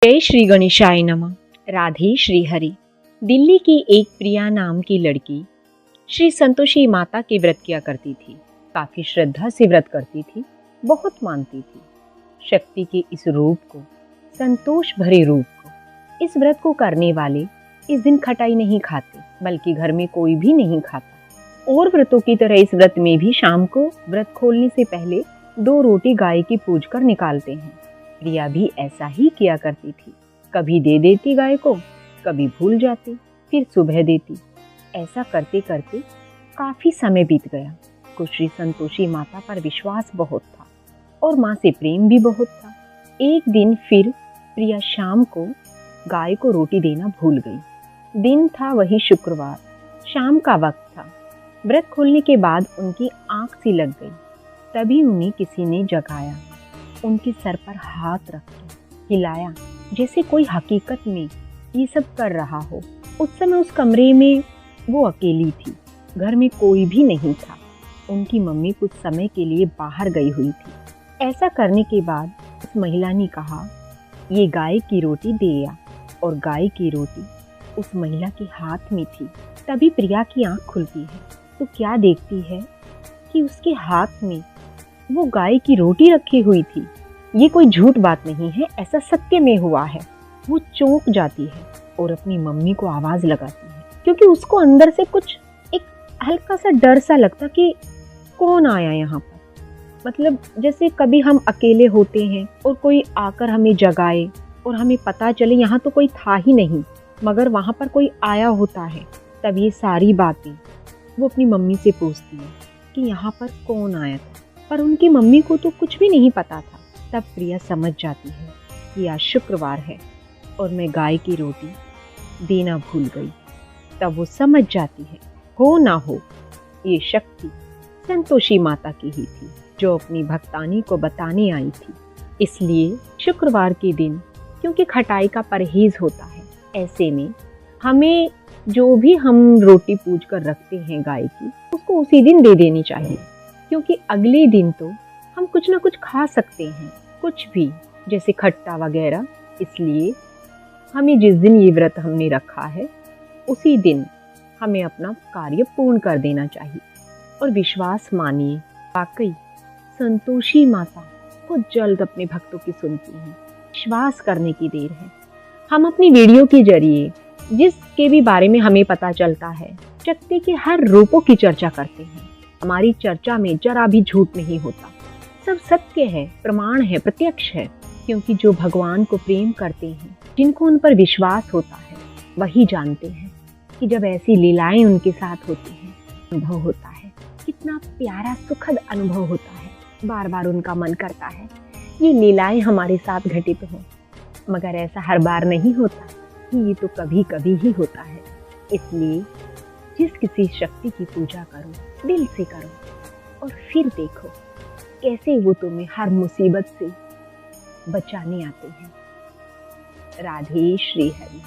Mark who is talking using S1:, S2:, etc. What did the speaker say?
S1: जय श्री गणेशाय नमः। राधे श्री हरि। दिल्ली की एक प्रिया नाम की लड़की श्री संतोषी माता के व्रत किया करती थी। काफी श्रद्धा से व्रत करती थी, बहुत मानती थी। शक्ति के इस रूप को, संतोष भरे रूप को, इस व्रत को करने वाले इस दिन खटाई नहीं खाते, बल्कि घर में कोई भी नहीं खाता। और व्रतों की तरह इस व्रत में भी शाम को व्रत खोलने से पहले 2 रोटी गाय की पूज कर निकालते हैं। प्रिया भी ऐसा ही किया करती थी। कभी दे देती गाय को, कभी भूल जाती, फिर सुबह देती। ऐसा करते करते काफी समय बीत गया। कुछ श्री संतोषी माता पर विश्वास बहुत था और माँ से प्रेम भी बहुत था। एक दिन फिर प्रिया शाम को गाय को रोटी देना भूल गई। दिन था वही शुक्रवार, शाम का वक्त था। व्रत खोलने के बाद उनकी आंख सी लग गई। तभी उन्हें किसी ने जगाया, उनके सर पर हाथ रख के हिलाया, जैसे कोई हकीकत में ये सब कर रहा हो। उस समय उस कमरे में वो अकेली थी, घर में कोई भी नहीं था। उनकी मम्मी कुछ समय के लिए बाहर गई हुई थी। ऐसा करने के बाद उस महिला ने कहा, ये गाय की रोटी दे आ। और गाय की रोटी उस महिला के हाथ में थी। तभी प्रिया की आंख खुलती है तो क्या देखती है कि उसके हाथ में वो गाय की रोटी रखी हुई थी। ये कोई झूठ बात नहीं है, ऐसा सत्य में हुआ है। वो चौंक जाती है और अपनी मम्मी को आवाज लगाती है, क्योंकि उसको अंदर से कुछ एक हल्का सा डर सा लगता कि कौन आया यहाँ पर। मतलब जैसे कभी हम अकेले होते हैं और कोई आकर हमें जगाए और हमें पता चले यहाँ तो कोई था ही नहीं, मगर वहाँ पर कोई आया होता है। तब ये सारी बातें वो अपनी मम्मी से पूछती है कि यहाँ पर कौन आया था, पर उनकी मम्मी को तो कुछ भी नहीं पता था। तब प्रिया समझ जाती है कि आज शुक्रवार है और मैं गाय की रोटी देना भूल गई। तब वो समझ जाती है, हो ना हो ये शक्ति संतोषी माता की ही थी, जो अपनी भक्तानी को बताने आई थी। इसलिए शुक्रवार के दिन, क्योंकि खटाई का परहेज होता है, ऐसे में हमें जो भी हम रोटी पूज कर रखते हैं गाय की, उसको उसी दिन दे देनी चाहिए, क्योंकि अगले दिन तो हम कुछ ना कुछ खा सकते हैं, कुछ भी, जैसे खट्टा वगैरह। इसलिए हमें जिस दिन ये व्रत हमने रखा है, उसी दिन हमें अपना कार्य पूर्ण कर देना चाहिए। और विश्वास मानिए, वाकई संतोषी माता बहुत जल्द अपने भक्तों की सुनती हैं। विश्वास करने की देर है। हम अपनी वीडियो के जरिए जिसके भी बारे में हमें पता चलता है, शक्ति के हर रूपों की चर्चा करते हैं। हमारी चर्चा में जरा भी झूठ नहीं होता, सब सत्य है, प्रमाण है, प्रत्यक्ष है। क्योंकि जो भगवान को प्रेम करते हैं, जिनको उन पर विश्वास होता है, वही जानते हैं कि जब ऐसी लीलाएं उनके साथ होती हैं, अनुभव होता है, कितना प्यारा सुखद अनुभव होता है। बार बार उनका मन करता है ये लीलाएं हमारे साथ घटित हों, मगर ऐसा हर बार नहीं होता, ये तो कभी कभी ही होता है। इसलिए जिस किसी शक्ति की पूजा करो, दिल से करो, और फिर देखो कैसे वो तुम्हें हर मुसीबत से बचाने आते हैं। राधे श्री हरि।